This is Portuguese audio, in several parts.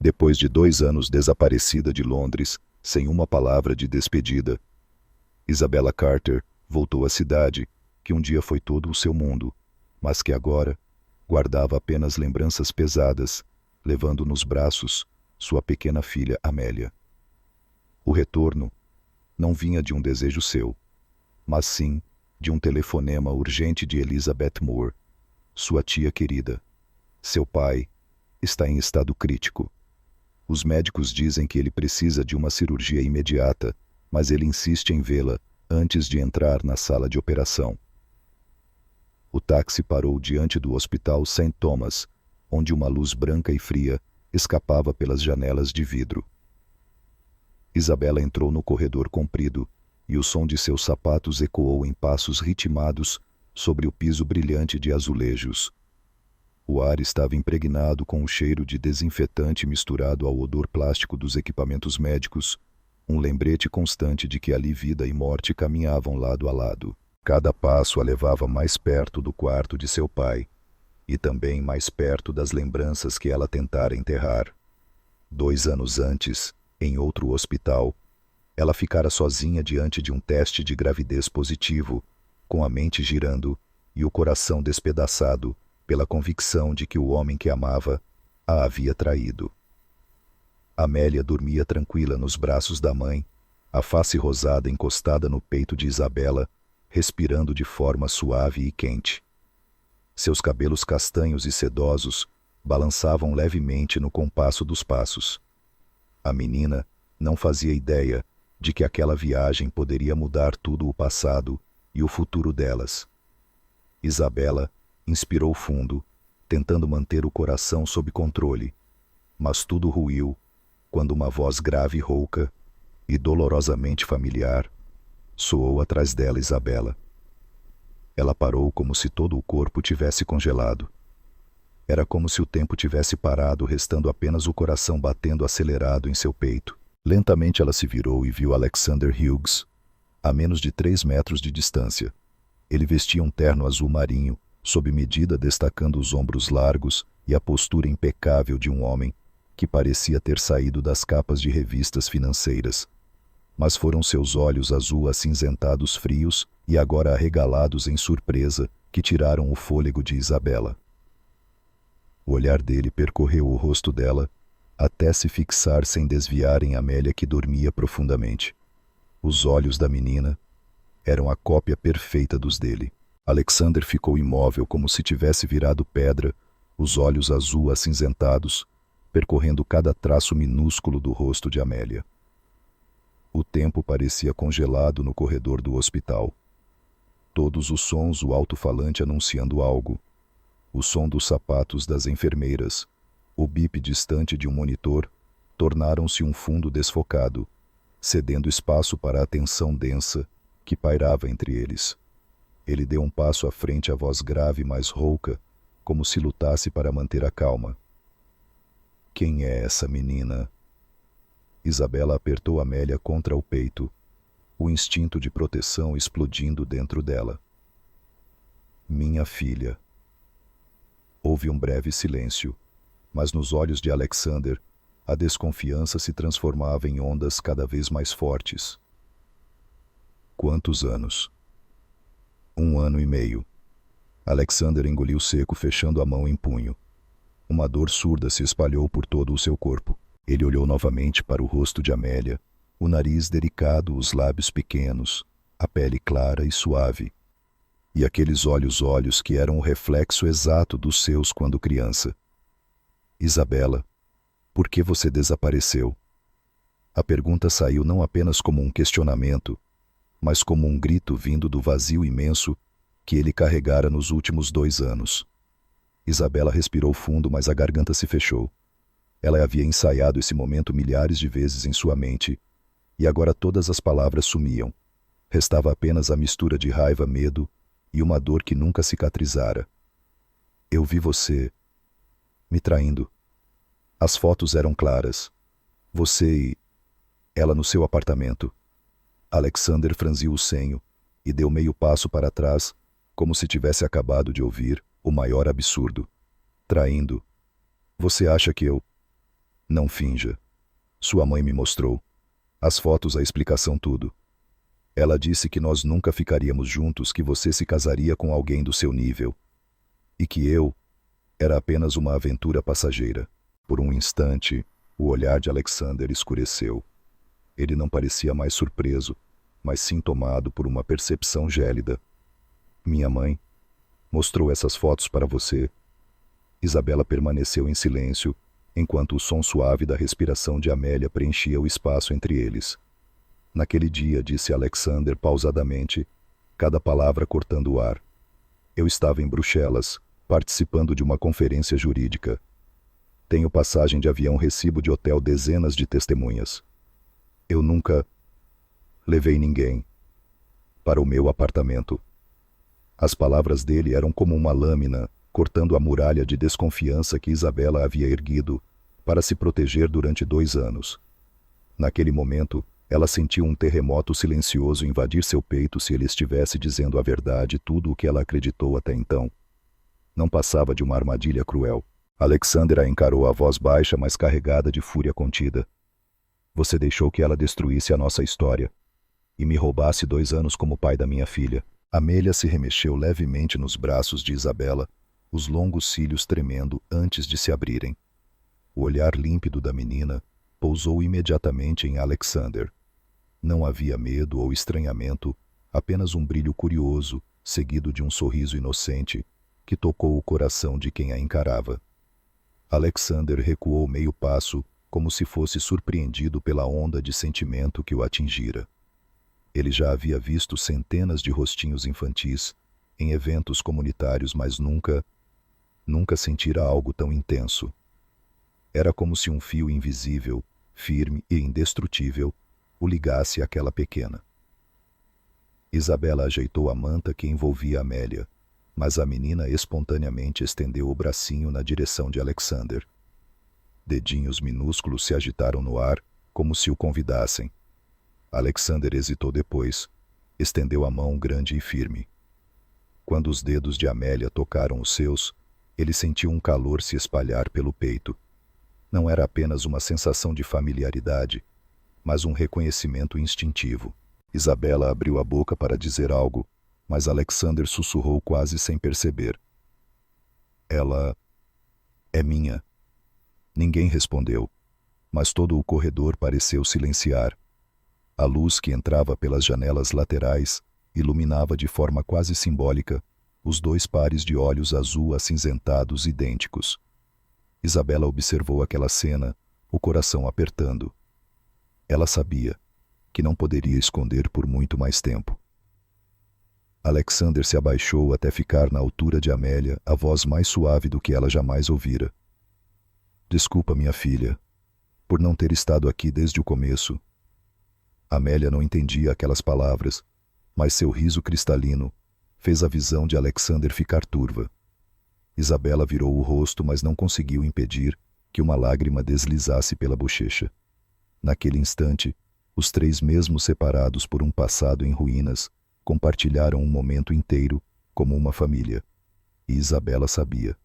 Depois de 2 anos desaparecida de Londres, sem uma palavra de despedida, Isabella Carter voltou à cidade, que um dia foi todo o seu mundo, mas que agora guardava apenas lembranças pesadas, levando nos braços sua pequena filha Amélia. O retorno não vinha de um desejo seu, mas sim de um telefonema urgente de Elizabeth Moore, sua tia querida. Seu pai está em estado crítico. Os médicos dizem que ele precisa de uma cirurgia imediata, mas ele insiste em vê-la antes de entrar na sala de operação. O táxi parou diante do Hospital St. Thomas, onde uma luz branca e fria escapava pelas janelas de vidro. Isabella entrou no corredor comprido e o som de seus sapatos ecoou em passos ritmados sobre o piso brilhante de azulejos. O ar estava impregnado com o cheiro de desinfetante misturado ao odor plástico dos equipamentos médicos, um lembrete constante de que ali vida e morte caminhavam lado a lado. Cada passo a levava mais perto do quarto de seu pai, e também mais perto das lembranças que ela tentara enterrar. 2 anos antes, em outro hospital, ela ficara sozinha diante de um teste de gravidez positivo, com a mente girando e o coração despedaçado pela convicção de que o homem que amava a havia traído. Amélia dormia tranquila nos braços da mãe, a face rosada encostada no peito de Isabella, respirando de forma suave e quente. Seus cabelos castanhos e sedosos balançavam levemente no compasso dos passos. A menina não fazia ideia de que aquela viagem poderia mudar tudo o passado e o futuro delas. Isabella inspirou fundo, tentando manter o coração sob controle, mas tudo ruiu quando uma voz grave e rouca, e dolorosamente familiar, soou atrás dela. Isabella. Ela parou como se todo o corpo tivesse congelado. Era como se o tempo tivesse parado, restando apenas o coração batendo acelerado em seu peito. Lentamente ela se virou e viu Alexander Hughes, a menos de 3 metros de distância. Ele vestia um terno azul marinho, sob medida, destacando os ombros largos e a postura impecável de um homem que parecia ter saído das capas de revistas financeiras. Mas foram seus olhos azul acinzentados frios e agora arregalados em surpresa que tiraram o fôlego de Isabella. O olhar dele percorreu o rosto dela até se fixar sem desviar em Amélia, que dormia profundamente. Os olhos da menina eram a cópia perfeita dos dele. Alexander ficou imóvel como se tivesse virado pedra, os olhos azul acinzentados, percorrendo cada traço minúsculo do rosto de Amélia. O tempo parecia congelado no corredor do hospital. Todos os sons, o alto-falante anunciando algo, o som dos sapatos das enfermeiras, o bip distante de um monitor, tornaram-se um fundo desfocado, cedendo espaço para a tensão densa que pairava entre eles. Ele deu um passo à frente, a voz grave, mais rouca, como se lutasse para manter a calma. Quem é essa menina? Isabella apertou Amélia contra o peito, o instinto de proteção explodindo dentro dela. Minha filha. Houve um breve silêncio, mas nos olhos de Alexander, a desconfiança se transformava em ondas cada vez mais fortes. Quantos anos? 1 ano e meio. Alexander engoliu seco, fechando a mão em punho. Uma dor surda se espalhou por todo o seu corpo. Ele olhou novamente para o rosto de Amélia, o nariz delicado, os lábios pequenos, a pele clara e suave. E aqueles olhos que eram o reflexo exato dos seus quando criança. Isabella, por que você desapareceu? A pergunta saiu não apenas como um questionamento, mas como um grito vindo do vazio imenso que ele carregara nos últimos 2 anos. Isabella respirou fundo, mas a garganta se fechou. Ela havia ensaiado esse momento milhares de vezes em sua mente, e agora todas as palavras sumiam. Restava apenas a mistura de raiva, medo e uma dor que nunca cicatrizara. Eu vi você me traindo. As fotos eram claras. Você e ela no seu apartamento. Alexander franziu o senho e deu meio passo para trás, como se tivesse acabado de ouvir o maior absurdo. Traindo. Você acha que eu... Não finja. Sua mãe me mostrou. As fotos, a explicação, tudo. Ela disse que nós nunca ficaríamos juntos, que você se casaria com alguém do seu nível. E que eu era apenas uma aventura passageira. Por um instante, o olhar de Alexander escureceu. Ele não parecia mais surpreso, mas sim tomado por uma percepção gélida. Minha mãe mostrou essas fotos para você. Isabela permaneceu em silêncio, enquanto o som suave da respiração de Amélia preenchia o espaço entre eles. Naquele dia, disse Alexander pausadamente, cada palavra cortando o ar. Eu estava em Bruxelas, participando de uma conferência jurídica. Tenho passagem de avião, recibo de hotel, dezenas de testemunhas. Eu nunca levei ninguém para o meu apartamento. As palavras dele eram como uma lâmina, cortando a muralha de desconfiança que Isabela havia erguido para se proteger durante 2 anos. Naquele momento, ela sentiu um terremoto silencioso invadir seu peito se ele estivesse dizendo a verdade, tudo o que ela acreditou até então. Não passava de uma armadilha cruel. Alexander a encarou, a voz baixa, mas carregada de fúria contida. Você deixou que ela destruísse a nossa história e me roubasse 2 anos como pai da minha filha. Amélia se remexeu levemente nos braços de Isabela, os longos cílios tremendo antes de se abrirem. O olhar límpido da menina pousou imediatamente em Alexander. Não havia medo ou estranhamento, apenas um brilho curioso, seguido de um sorriso inocente, que tocou o coração de quem a encarava. Alexander recuou meio passo, como se fosse surpreendido pela onda de sentimento que o atingira. Ele já havia visto centenas de rostinhos infantis em eventos comunitários, mas nunca sentira algo tão intenso. Era como se um fio invisível, firme e indestrutível, o ligasse àquela pequena. Isabela ajeitou a manta que envolvia Amélia, mas a menina espontaneamente estendeu o bracinho na direção de Alexander. Dedinhos minúsculos se agitaram no ar, como se o convidassem. Alexander hesitou depois, estendeu a mão grande e firme. Quando os dedos de Amélia tocaram os seus, ele sentiu um calor se espalhar pelo peito. Não era apenas uma sensação de familiaridade, mas um reconhecimento instintivo. Isabela abriu a boca para dizer algo, mas Alexander sussurrou quase sem perceber. Ela é minha. Ninguém respondeu, mas todo o corredor pareceu silenciar. A luz que entrava pelas janelas laterais iluminava de forma quase simbólica os 2 pares de olhos azul acinzentados idênticos. Isabela observou aquela cena, o coração apertando. Ela sabia que não poderia esconder por muito mais tempo. Alexander se abaixou até ficar na altura de Amélia, a voz mais suave do que ela jamais ouvira. Desculpa, minha filha, por não ter estado aqui desde o começo. Amélia não entendia aquelas palavras, mas seu riso cristalino fez a visão de Alexander ficar turva. Isabela virou o rosto, mas não conseguiu impedir que uma lágrima deslizasse pela bochecha. Naquele instante, os 3, mesmo separados por um passado em ruínas, compartilharam um momento inteiro como uma família. E Isabela sabia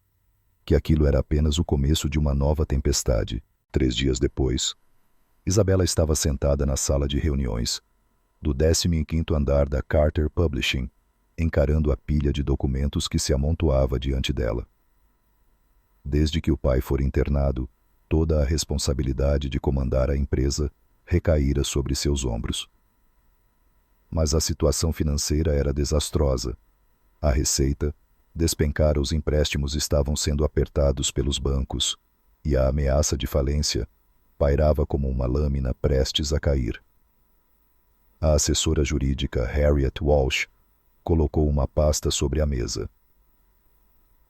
que aquilo era apenas o começo de uma nova tempestade. 3 dias depois, Isabela estava sentada na sala de reuniões do 15º andar da Carter Publishing, encarando a pilha de documentos que se amontoava diante dela. Desde que o pai fora internado, toda a responsabilidade de comandar a empresa recaíra sobre seus ombros. Mas a situação financeira era desastrosa. A receita despencara, os empréstimos estavam sendo apertados pelos bancos, e a ameaça de falência pairava como uma lâmina prestes a cair. A assessora jurídica Harriet Walsh colocou uma pasta sobre a mesa.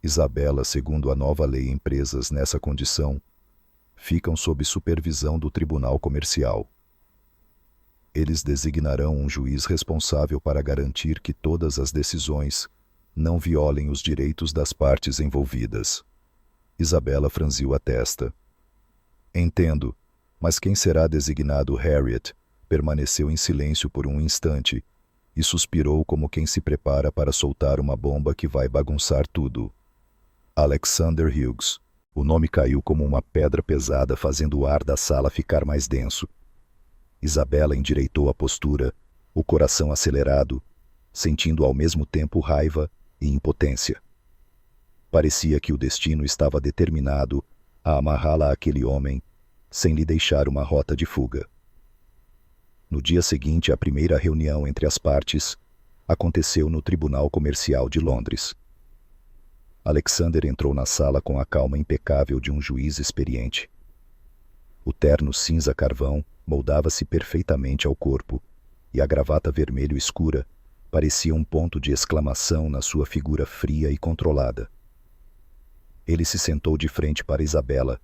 Isabela, segundo a nova lei, empresas nessa condição ficam sob supervisão do Tribunal Comercial. Eles designarão um juiz responsável para garantir que todas as decisões não violem os direitos das partes envolvidas. Isabela franziu a testa. Entendo, mas quem será designado? Harriet permaneceu em silêncio por um instante e suspirou como quem se prepara para soltar uma bomba que vai bagunçar tudo. Alexander Hughes. O nome caiu como uma pedra pesada, fazendo o ar da sala ficar mais denso. Isabela endireitou a postura, o coração acelerado, sentindo ao mesmo tempo raiva e impotência. Parecia que o destino estava determinado a amarrá-la àquele homem, sem lhe deixar uma rota de fuga. No dia seguinte, a primeira reunião entre as partes aconteceu no Tribunal Comercial de Londres. Alexander entrou na sala com a calma impecável de um juiz experiente. O terno cinza carvão moldava-se perfeitamente ao corpo, e a gravata vermelho escura parecia um ponto de exclamação na sua figura fria e controlada. Ele se sentou de frente para Isabela,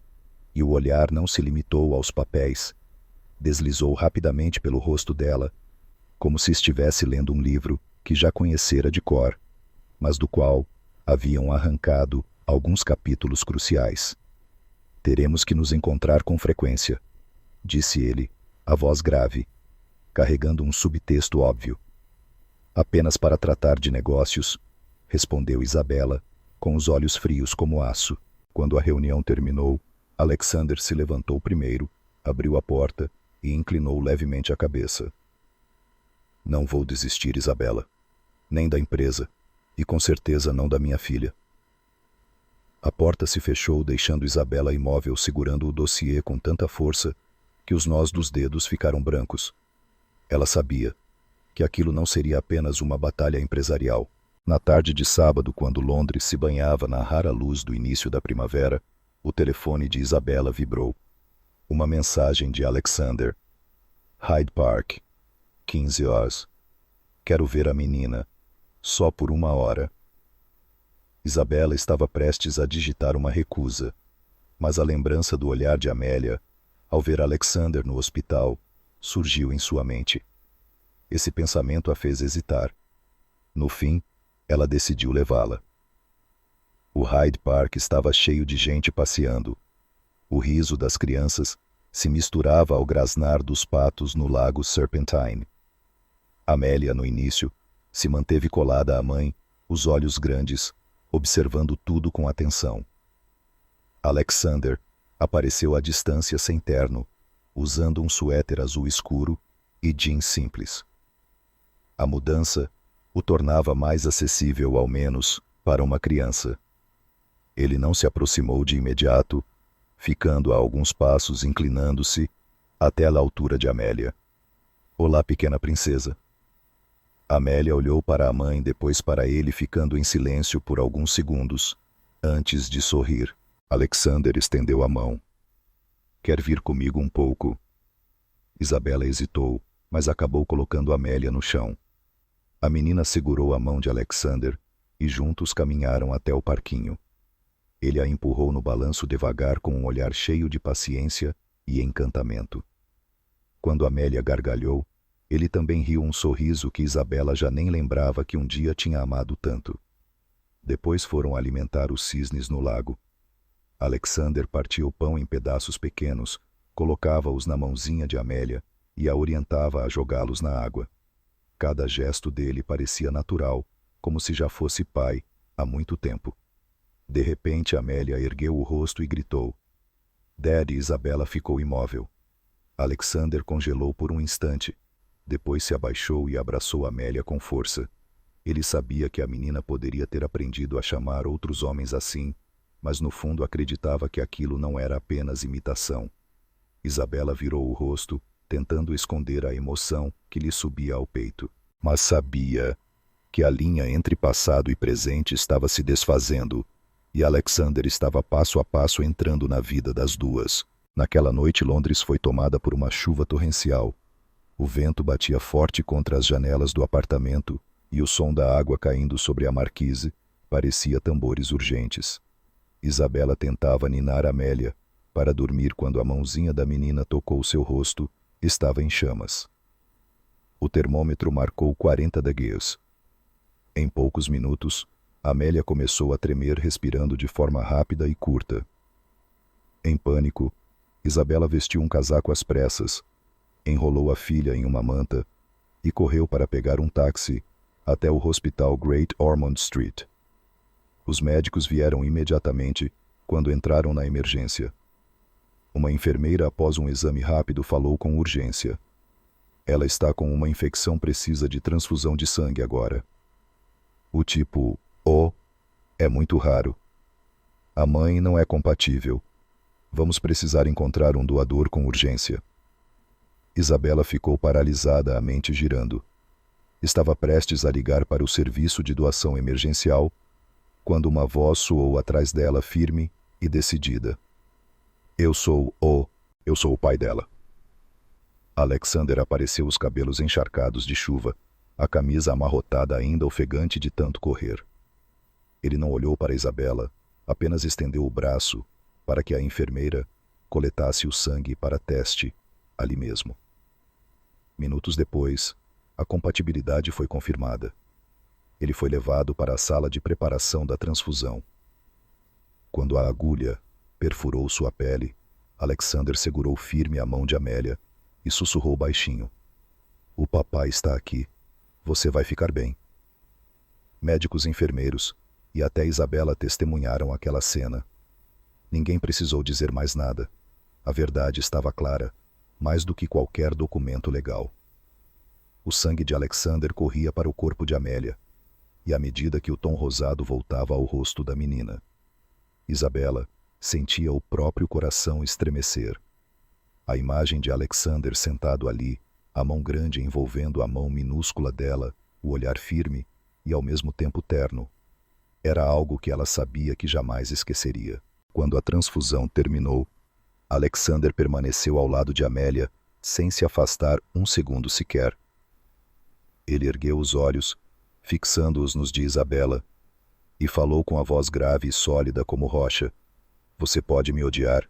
e o olhar não se limitou aos papéis. Deslizou rapidamente pelo rosto dela, como se estivesse lendo um livro que já conhecera de cor, mas do qual haviam arrancado alguns capítulos cruciais. Teremos que nos encontrar com frequência, disse ele, a voz grave, carregando um subtexto óbvio. Apenas para tratar de negócios, respondeu Isabela, com os olhos frios como aço. Quando a reunião terminou, Alexander se levantou primeiro, abriu a porta e inclinou levemente a cabeça. Não vou desistir, Isabela, nem da empresa, e com certeza não da minha filha. A porta se fechou, deixando Isabela imóvel, segurando o dossiê com tanta força que os nós dos dedos ficaram brancos. Ela sabia que aquilo não seria apenas uma batalha empresarial. Na tarde de sábado, quando Londres se banhava na rara luz do início da primavera, o telefone de Isabela vibrou. Uma mensagem de Alexander. Hyde Park, 15 horas. Quero ver a menina. Só por 1 hora. Isabela estava prestes a digitar uma recusa, mas a lembrança do olhar de Amélia, ao ver Alexander no hospital, surgiu em sua mente. Esse pensamento a fez hesitar. No fim, ela decidiu levá-la. O Hyde Park estava cheio de gente passeando. O riso das crianças se misturava ao grasnar dos patos no lago Serpentine. Amélia, no início, se manteve colada à mãe, os olhos grandes, observando tudo com atenção. Alexander apareceu à distância sem terno, usando um suéter azul escuro e jeans simples. A mudança o tornava mais acessível, ao menos, para uma criança. Ele não se aproximou de imediato, ficando a alguns passos, inclinando-se até a altura de Amélia. Olá, pequena princesa. Amélia olhou para a mãe, depois para ele, ficando em silêncio por alguns segundos, antes de sorrir. Alexander estendeu a mão. Quer vir comigo um pouco? Isabela hesitou, mas acabou colocando Amélia no chão. A menina segurou a mão de Alexander e juntos caminharam até o parquinho. Ele a empurrou no balanço devagar, com um olhar cheio de paciência e encantamento. Quando Amélia gargalhou, ele também riu, um sorriso que Isabela já nem lembrava que um dia tinha amado tanto. Depois foram alimentar os cisnes no lago. Alexander partia o pão em pedaços pequenos, colocava-os na mãozinha de Amélia e a orientava a jogá-los na água. Cada gesto dele parecia natural, como se já fosse pai há muito tempo. De repente, Amélia ergueu o rosto e gritou. Dad, e Isabela ficou imóvel. Alexander congelou por um instante. Depois se abaixou e abraçou Amélia com força. Ele sabia que a menina poderia ter aprendido a chamar outros homens assim, mas no fundo acreditava que aquilo não era apenas imitação. Isabela virou o rosto, tentando esconder a emoção que lhe subia ao peito. Mas sabia que a linha entre passado e presente estava se desfazendo, e Alexander estava passo a passo entrando na vida das duas. Naquela noite, Londres foi tomada por uma chuva torrencial. O vento batia forte contra as janelas do apartamento e o som da água caindo sobre a marquise parecia tambores urgentes. Isabela tentava ninar Amélia para dormir quando a mãozinha da menina tocou seu rosto. Estava em chamas. O termômetro marcou 40 degrees. Em poucos minutos, Amélia começou a tremer, respirando de forma rápida e curta. Em pânico, Isabela vestiu um casaco às pressas, enrolou a filha em uma manta e correu para pegar um táxi até o hospital Great Ormond Street. Os médicos vieram imediatamente, quando entraram na emergência. Uma enfermeira, após um exame rápido, falou com urgência. Ela está com uma infecção, precisa de transfusão de sangue agora. O tipo O é muito raro. A mãe não é compatível. Vamos precisar encontrar um doador com urgência. Isabela ficou paralisada, a mente girando. Estava prestes a ligar para o serviço de doação emergencial, quando uma voz soou atrás dela, firme e decidida. Eu sou o pai dela. Alexander apareceu, os cabelos encharcados de chuva, a camisa amarrotada ainda ofegante de tanto correr. Ele não olhou para Isabela, apenas estendeu o braço para que a enfermeira coletasse o sangue para teste ali mesmo. Minutos depois, a compatibilidade foi confirmada. Ele foi levado para a sala de preparação da transfusão. Quando a agulha perfurou sua pele, Alexander segurou firme a mão de Amélia e sussurrou baixinho. O papai está aqui. Você vai ficar bem. Médicos, enfermeiros e até Isabela testemunharam aquela cena. Ninguém precisou dizer mais nada. A verdade estava clara, mais do que qualquer documento legal. O sangue de Alexander corria para o corpo de Amélia, e à medida que o tom rosado voltava ao rosto da menina, Isabela sentia o próprio coração estremecer. A imagem de Alexander sentado ali, a mão grande envolvendo a mão minúscula dela, o olhar firme e ao mesmo tempo terno, era algo que ela sabia que jamais esqueceria. Quando a transfusão terminou, Alexander permaneceu ao lado de Amélia, sem se afastar um segundo sequer. Ele ergueu os olhos, fixando-os nos de Isabela, e falou com a voz grave e sólida como rocha. Você pode me odiar,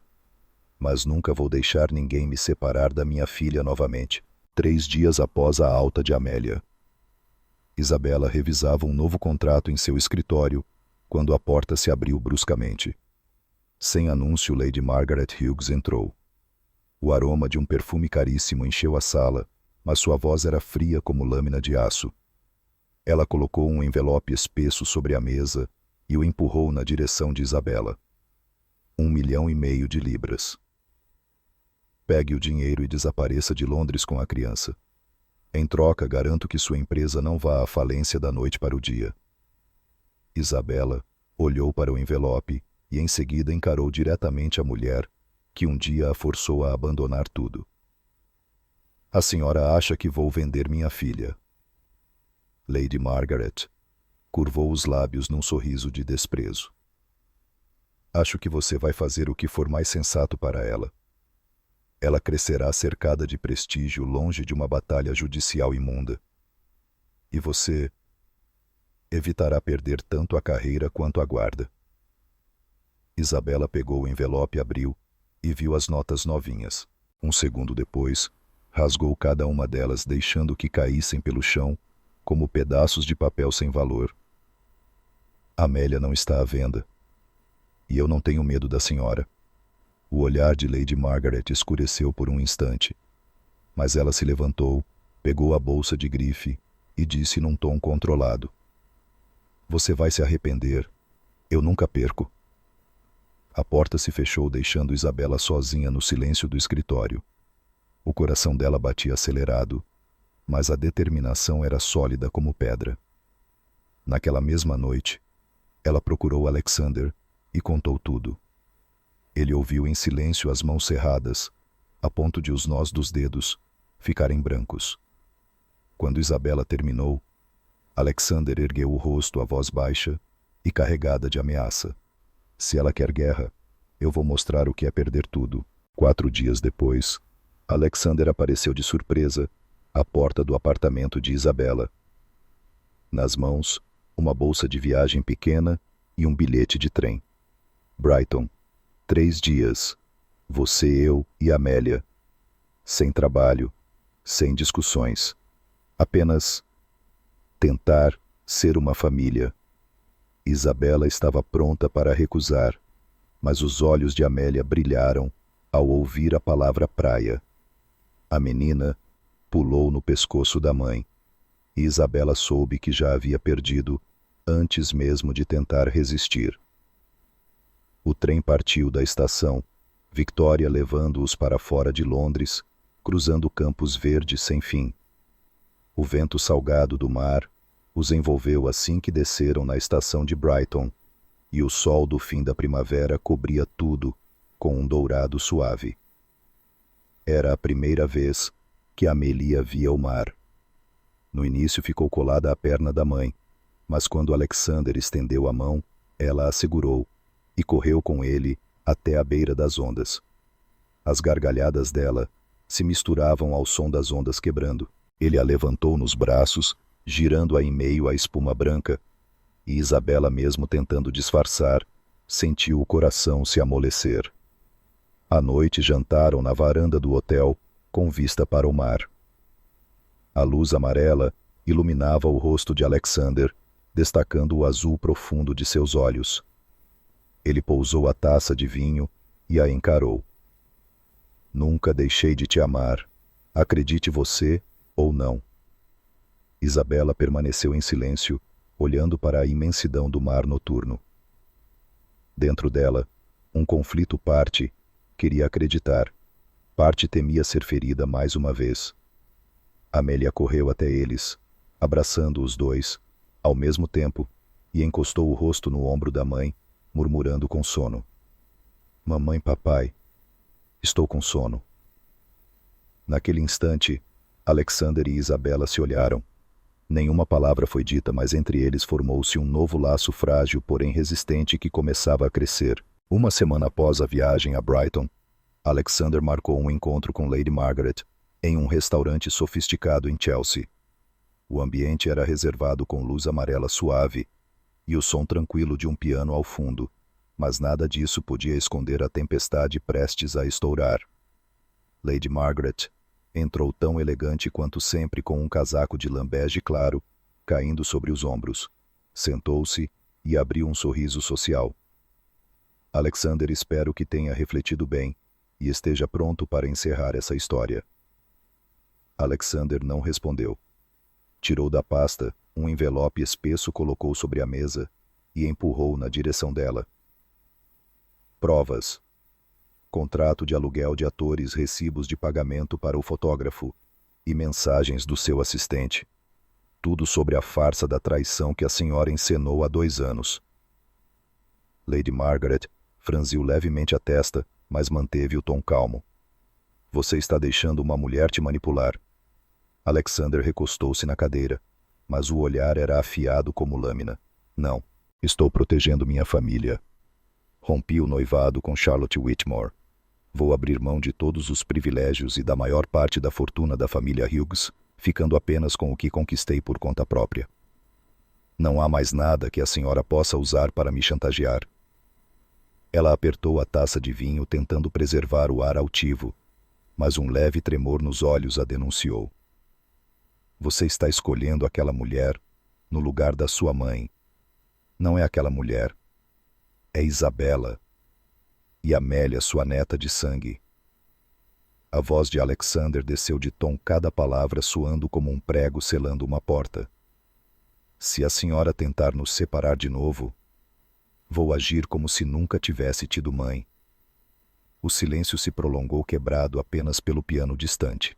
mas nunca vou deixar ninguém me separar da minha filha novamente. 3 dias após a alta de Amélia. Isabela revisava um novo contrato em seu escritório, quando a porta se abriu bruscamente. Sem anúncio, Lady Margaret Hughes entrou. O aroma de um perfume caríssimo encheu a sala, mas sua voz era fria como lâmina de aço. Ela colocou um envelope espesso sobre a mesa e o empurrou na direção de Isabela. 1,5 milhão de libras. Pegue o dinheiro e desapareça de Londres com a criança. Em troca, garanto que sua empresa não vá à falência da noite para o dia. Isabela olhou para o envelope e em seguida encarou diretamente a mulher, que um dia a forçou a abandonar tudo. A senhora acha que vou vender minha filha? Lady Margaret curvou os lábios num sorriso de desprezo. Acho que você vai fazer o que for mais sensato para ela. Ela crescerá cercada de prestígio, longe de uma batalha judicial imunda. E você evitará perder tanto a carreira quanto a guarda. Isabela pegou o envelope, abriu e viu as notas novinhas. Um segundo depois, rasgou cada uma delas, deixando que caíssem pelo chão como pedaços de papel sem valor. Amélia não está à venda. E eu não tenho medo da senhora. O olhar de Lady Margaret escureceu por um instante, mas ela se levantou, pegou a bolsa de grife e disse num tom controlado. Você vai se arrepender. Eu nunca perco. A porta se fechou, deixando Isabela sozinha no silêncio do escritório. O coração dela batia acelerado, mas a determinação era sólida como pedra. Naquela mesma noite, ela procurou Alexander e contou tudo. Ele ouviu em silêncio, as mãos cerradas, a ponto de os nós dos dedos ficarem brancos. Quando Isabela terminou, Alexander ergueu o rosto, a voz baixa e carregada de ameaça. Se ela quer guerra, eu vou mostrar o que é perder tudo. 4 dias depois, Alexander apareceu de surpresa à porta do apartamento de Isabela. Nas mãos, uma bolsa de viagem pequena e um bilhete de trem. Brighton. 3 dias. Você, eu e Amélia. Sem trabalho, sem discussões. Apenas tentar ser uma família. Isabela estava pronta para recusar, mas os olhos de Amélia brilharam ao ouvir a palavra praia. A menina pulou no pescoço da mãe, e Isabela soube que já havia perdido antes mesmo de tentar resistir. O trem partiu da estação, Victoria levando-os para fora de Londres, cruzando campos verdes sem fim. O vento salgado do mar os envolveu assim que desceram na estação de Brighton, e o sol do fim da primavera cobria tudo com um dourado suave. Era a primeira vez que Amélia via o mar. No início ficou colada à perna da mãe, mas quando Alexander estendeu a mão, ela a segurou e correu com ele até a beira das ondas. As gargalhadas dela se misturavam ao som das ondas quebrando. Ele a levantou nos braços, girando-a em meio à espuma branca, e Isabela, mesmo tentando disfarçar, sentiu o coração se amolecer. À noite jantaram na varanda do hotel, com vista para o mar. A luz amarela iluminava o rosto de Alexander, destacando o azul profundo de seus olhos. Ele pousou a taça de vinho e a encarou. Nunca deixei de te amar, acredite você ou não. Isabela permaneceu em silêncio, olhando para a imensidão do mar noturno. Dentro dela, um conflito parte queria acreditar, parte temia ser ferida mais uma vez. Amélia correu até eles, abraçando os dois, ao mesmo tempo, e encostou o rosto no ombro da mãe, murmurando com sono. Mamãe, papai, estou com sono. Naquele instante, Alexander e Isabela se olharam. Nenhuma palavra foi dita, mas entre eles formou-se um novo laço frágil, porém resistente, que começava a crescer. Uma semana após a viagem a Brighton, Alexander marcou um encontro com Lady Margaret em um restaurante sofisticado em Chelsea. O ambiente era reservado com luz amarela suave e o som tranquilo de um piano ao fundo, mas nada disso podia esconder a tempestade prestes a estourar. Lady Margaret entrou tão elegante quanto sempre, com um casaco de lã bege claro caindo sobre os ombros. Sentou-se e abriu um sorriso social. Alexander, espero que tenha refletido bem e esteja pronto para encerrar essa história. Alexander não respondeu. Tirou da pasta um envelope espesso, colocou sobre a mesa e empurrou na direção dela. Provas. Contrato de aluguel de atores, recibos de pagamento para o fotógrafo e mensagens do seu assistente. Tudo sobre a farsa da traição que a senhora encenou há 2 anos. Lady Margaret franziu levemente a testa, mas manteve o tom calmo. Você está deixando uma mulher te manipular. Alexander recostou-se na cadeira, mas o olhar era afiado como lâmina. Não, estou protegendo minha família. Rompi o noivado com Charlotte Whitmore. Vou abrir mão de todos os privilégios e da maior parte da fortuna da família Hughes, ficando apenas com o que conquistei por conta própria. Não há mais nada que a senhora possa usar para me chantagear. Ela apertou a taça de vinho, tentando preservar o ar altivo, mas um leve tremor nos olhos a denunciou. Você está escolhendo aquela mulher no lugar da sua mãe. Não é aquela mulher. É Isabela. E Amélia, sua neta de sangue. A voz de Alexander desceu de tom, cada palavra soando como um prego selando uma porta. Se a senhora tentar nos separar de novo, vou agir como se nunca tivesse tido mãe. O silêncio se prolongou, quebrado apenas pelo piano distante.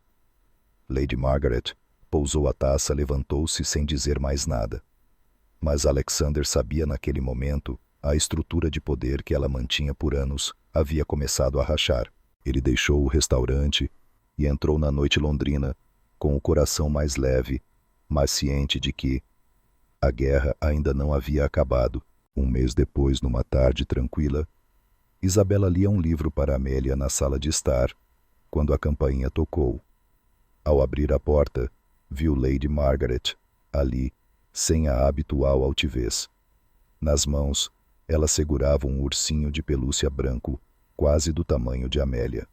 Lady Margaret pousou a taça, levantou-se sem dizer mais nada. Mas Alexander sabia naquele momento a estrutura de poder que ela mantinha por anos havia começado a rachar. Ele deixou o restaurante e entrou na noite londrina com o coração mais leve, mas ciente de que a guerra ainda não havia acabado. 1 mês depois, numa tarde tranquila, Isabela lia um livro para Amélia na sala de estar, quando a campainha tocou. Ao abrir a porta, viu Lady Margaret ali, sem a habitual altivez. Nas mãos, ela segurava um ursinho de pelúcia branco, quase do tamanho de Amélia.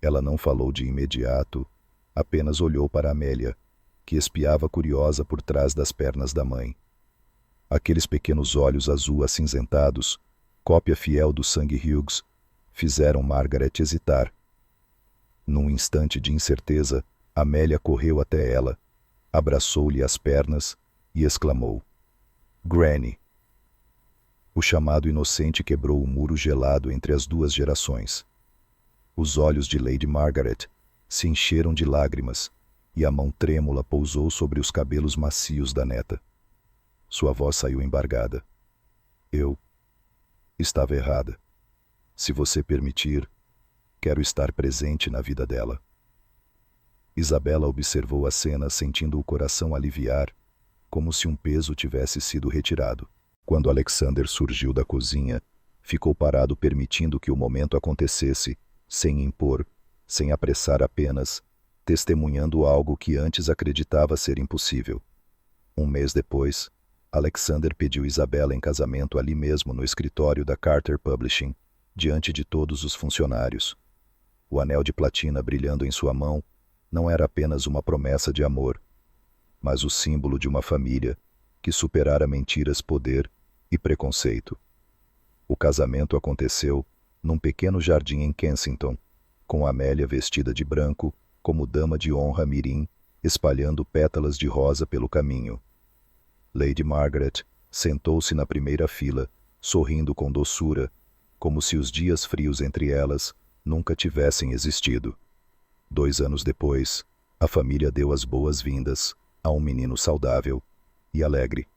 Ela não falou de imediato, apenas olhou para Amélia, que espiava curiosa por trás das pernas da mãe. Aqueles pequenos olhos azul acinzentados, cópia fiel do sangue Hughes, fizeram Margaret hesitar. Num instante de incerteza, Amélia correu até ela, abraçou-lhe as pernas e exclamou: Granny! O chamado inocente quebrou o muro gelado entre as duas gerações. Os olhos de Lady Margaret se encheram de lágrimas e a mão trêmula pousou sobre os cabelos macios da neta. Sua voz saiu embargada. Eu estava errada. Se você permitir, quero estar presente na vida dela. Isabela observou a cena sentindo o coração aliviar, como se um peso tivesse sido retirado. Quando Alexander surgiu da cozinha, ficou parado permitindo que o momento acontecesse, sem impor, sem apressar, apenas testemunhando algo que antes acreditava ser impossível. Um mês depois, Alexander pediu Isabela em casamento ali mesmo no escritório da Carter Publishing, diante de todos os funcionários. O anel de platina brilhando em sua mão não era apenas uma promessa de amor, mas o símbolo de uma família que superara mentiras, poder e preconceito. O casamento aconteceu num pequeno jardim em Kensington, com Amélia vestida de branco, como dama de honra mirim, espalhando pétalas de rosa pelo caminho. Lady Margaret sentou-se na primeira fila, sorrindo com doçura, como se os dias frios entre elas nunca tivessem existido. 2 anos depois, a família deu as boas-vindas a um menino saudável e alegre.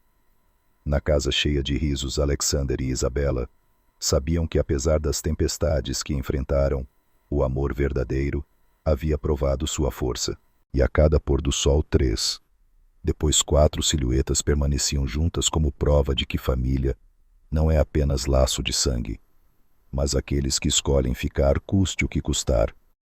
Na casa cheia de risos, Alexander e Isabela sabiam que, apesar das tempestades que enfrentaram, o amor verdadeiro havia provado sua força. E a cada pôr do sol 3, depois 4 silhuetas permaneciam juntas como prova de que família não é apenas laço de sangue, mas aqueles que escolhem ficar custe o que custar,